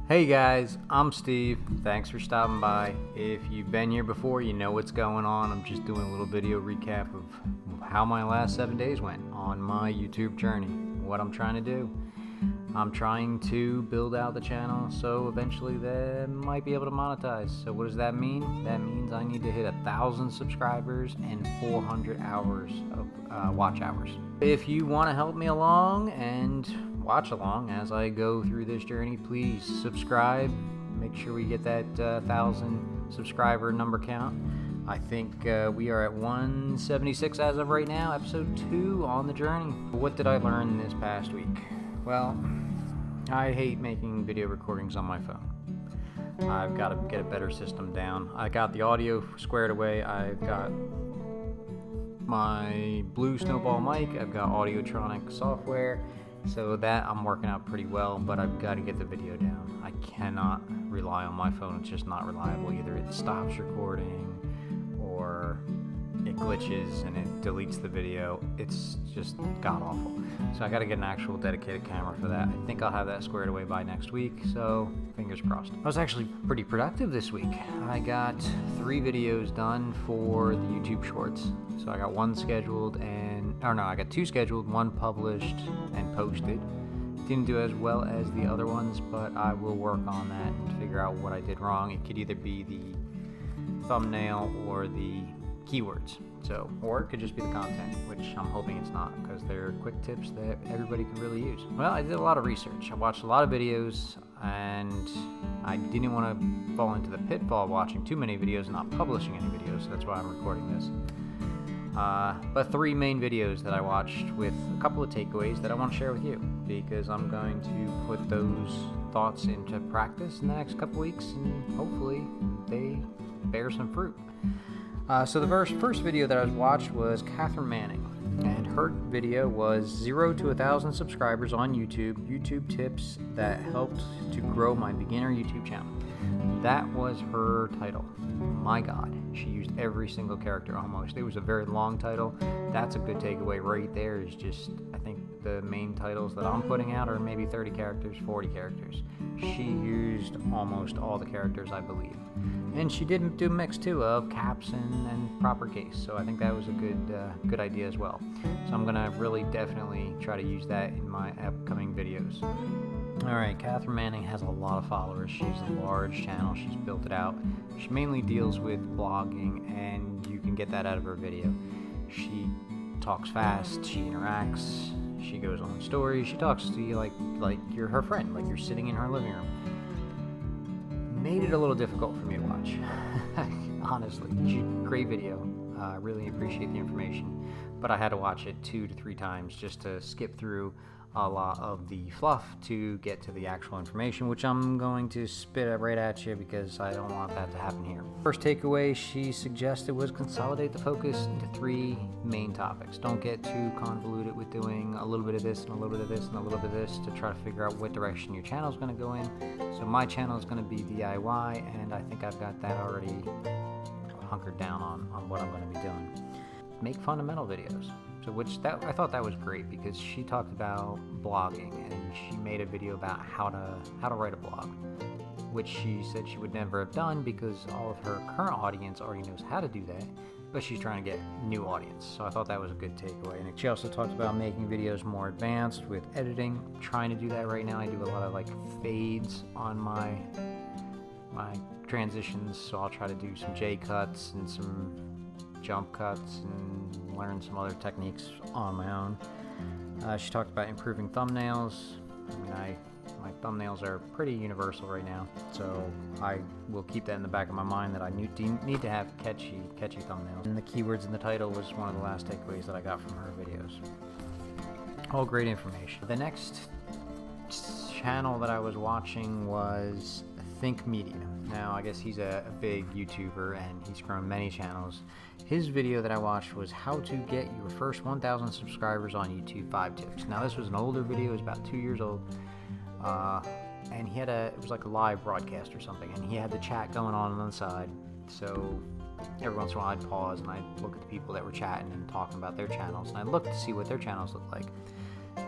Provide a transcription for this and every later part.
Hey guys, I'm Steve. Thanks for stopping by. If you've been here before, you know what's going on. I'm just doing a little video recap of how my last 7 days went on my YouTube journey. What I'm trying to do. I'm trying to build out the channel so eventually they might be able to monetize. So what does that mean? That means I need to hit 1,000 subscribers and 400 hours of watch hours. If you want to help me along and watch along as I go through this journey, please subscribe. Make sure we get that 1,000 subscriber number count. I think we are at 176 as of right now, episode 2 on the journey. What did I learn this past week? Well, I hate making video recordings on my phone. I've got to get a better system down. I got the audio squared away. I've got my Blue Snowball mic. I've got Audiotronic software. So that I'm working out pretty well, but I've got to get the video down. I cannot rely on my phone. It's just not reliable. Either it stops recording or it glitches and it deletes the video. It's just god awful. So I got to get an actual dedicated camera for that. I think I'll have that squared away by next week, so fingers crossed. I was actually pretty productive this week. I got 3 videos done for the YouTube Shorts. So I got one scheduled I got 2 scheduled, 1 published and posted. Didn't do as well as the other ones, but I will work on that and figure out what I did wrong. It could either be the thumbnail or the keywords. Or it could just be the content, which I'm hoping it's not, because they're quick tips that everybody could really use. Well, I did a lot of research. I watched a lot of videos, and I didn't want to fall into the pitfall of watching too many videos and not publishing any videos, so that's why I'm recording this. But 3 main videos that I watched with a couple of takeaways that I want to share with you, because I'm going to put those thoughts into practice in the next couple weeks, and hopefully they bear some fruit. So the first video that I watched was Cathrin Manning, and her video was 0 to 1,000 subscribers on YouTube tips that helped to grow my beginner YouTube channel. That was her title. My God, she used every single character almost. It was a very long title. That's a good takeaway right there. Is just, I think the main titles that I'm putting out are maybe 30 characters, 40 characters. She used almost all the characters, I believe. And she did do a mix too of caps and proper case. So I think that was a good idea as well. So I'm gonna really definitely try to use that in my upcoming videos. Alright, Cathrin Manning has a lot of followers. She's a large channel. She's built it out. She mainly deals with blogging, and you can get that out of her video. She talks fast. She interacts. She goes on stories. She talks to you like you're her friend, like you're sitting in her living room. Made it a little difficult for me to watch. Honestly, great video. I really appreciate the information, but I had to watch it 2 to 3 times just to skip through a lot of the fluff to get to the actual information, which I'm going to spit right at you because I don't want that to happen here. First takeaway she suggested was consolidate the focus into 3 main topics. Don't get too convoluted with doing a little bit of this and a little bit of this and a little bit of this to try to figure out what direction your channel is going to go in. So my channel is going to be DIY, and I think I've got that already hunkered down on what I'm going to be doing. Make fundamental videos. I thought that was great because she talked about blogging, and she made a video about how to write a blog, which she said she would never have done because all of her current audience already knows how to do that, but she's trying to get new audience. So I thought that was a good takeaway. And she also talked about making videos more advanced with editing. I'm trying to do that right now. I do a lot of fades on my transitions, so I'll try to do some J cuts and some jump cuts and learn some other techniques on my own. She talked about improving thumbnails. My thumbnails are pretty universal right now, so I will keep that in the back of my mind that I need to have catchy thumbnails. And the keywords in the title was one of the last takeaways that I got from her videos. All great information. The next channel that I was watching was Think Media. Now, I guess he's a big YouTuber and he's grown many channels. His video that I watched was how to get your first 1,000 subscribers on YouTube 5 tips. Now, this was an older video. It was about 2 years old. And it was like a live broadcast or something, and he had the chat going on the side. So every once in a while I'd pause and I'd look at the people that were chatting and talking about their channels, and I'd look to see what their channels looked like.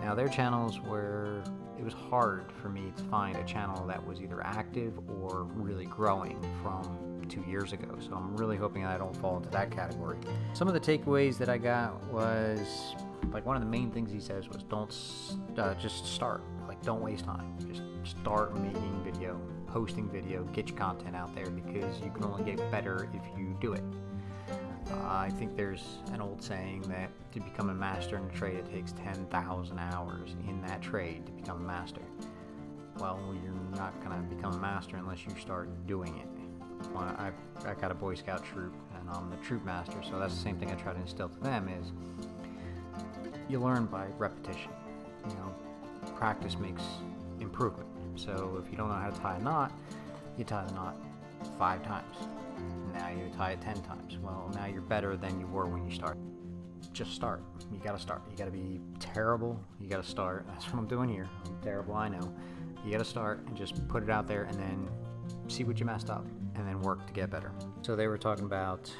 Now their channels were, it was hard for me to find a channel that was either active or really growing from 2 years ago. So I'm really hoping I don't fall into that category. Some of the takeaways that I got was, like, one of the main things he says was don't just start. Like, don't waste time. Just start making video, posting video, get your content out there, because you can only get better if you do it. I think there's an old saying that to become a master in a trade, it takes 10,000 hours in that trade to become a master. Well, you're not going to become a master unless you start doing it. I got a Boy Scout troop, and I'm the troop master, so that's the same thing I try to instill to them is you learn by repetition. You know, practice makes improvement. So if you don't know how to tie a knot, you tie the knot 5 times. Now you tie it 10 times. Well, now you're better than you were when you start. Just start. You gotta start. You gotta be terrible. You gotta start. That's what I'm doing here. I'm terrible, I know. You gotta start and just put it out there and then see what you messed up and then work to get better. So they were talking about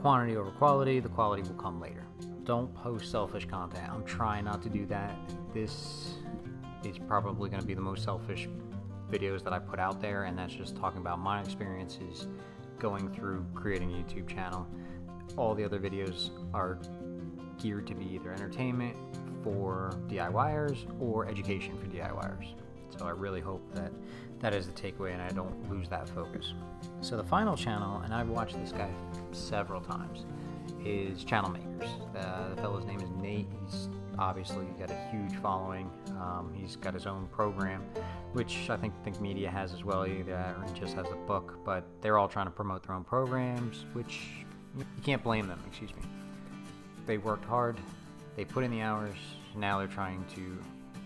quantity over quality. The quality will come later. Don't post selfish content. I'm trying not to do that. This is probably going to be the most selfish videos that I put out there, and that's just talking about my experiences going through creating a YouTube channel. All the other videos are geared to be either entertainment for DIYers or education for DIYers. So I really hope that that is the takeaway and I don't lose that focus. So the final channel, and I've watched this guy several times, is Channel Makers. The fellow's name is Nate. He's obviously got a huge following. He's got his own program, which I think Media has as well. Either that or he just has a book, but they're all trying to promote their own programs, which you can't blame them, excuse me. They worked hard, they put in the hours, now they're trying to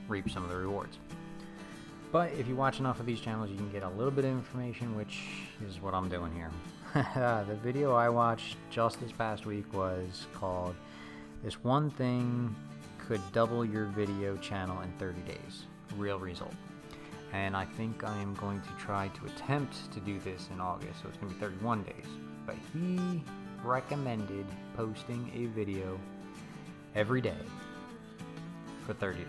reap some of the rewards. But if you watch enough of these channels, you can get a little bit of information, which is what I'm doing here. The video I watched just this past week was called "This One Thing Could Double Your Video Channel in 30 Days, Real Result." And I think I am going to try to attempt to do this in August, so it's going to be 31 days. But he recommended posting a video every day for 30 days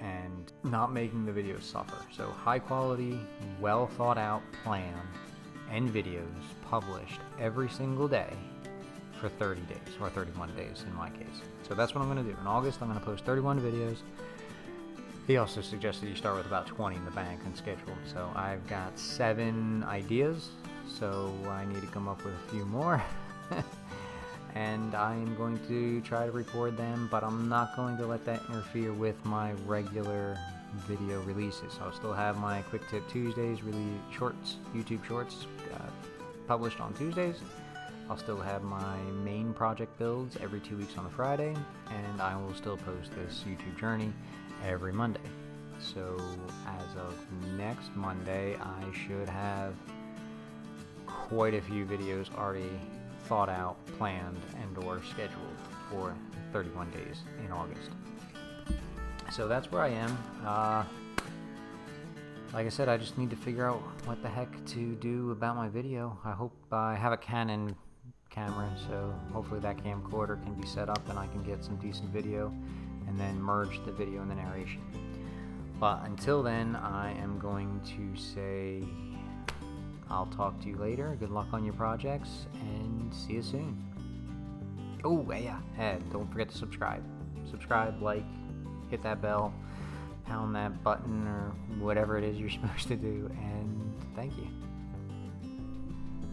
and not making the videos suffer. So high quality, well thought out plan and videos published every single day for 30 days, or 31 days in my case. So that's what I'm going to do. In August, I'm going to post 31 videos. He also suggested you start with about 20 in the bank and schedule them. So I've got 7 ideas, so I need to come up with a few more. And I am going to try to record them, but I'm not going to let that interfere with my regular video releases. So I'll still have my Quick Tip Tuesdays, shorts, YouTube shorts published on Tuesdays. I'll still have my main project builds every 2 weeks on a Friday, and I will still post this YouTube journey every Monday. So as of next Monday, I should have quite a few videos already thought out, planned, and or scheduled for 31 days in August. So that's where I am. Like I said, I just need to figure out what the heck to do about my video. I hope I have a Canon camera, so hopefully that camcorder can be set up and I can get some decent video and then merge the video and the narration. But until then, I am going to say I'll talk to you later. Good luck on your projects and see you soon. Oh yeah, and don't forget to subscribe. Subscribe, like, hit that bell, pound that button or whatever it is you're supposed to do, and thank you.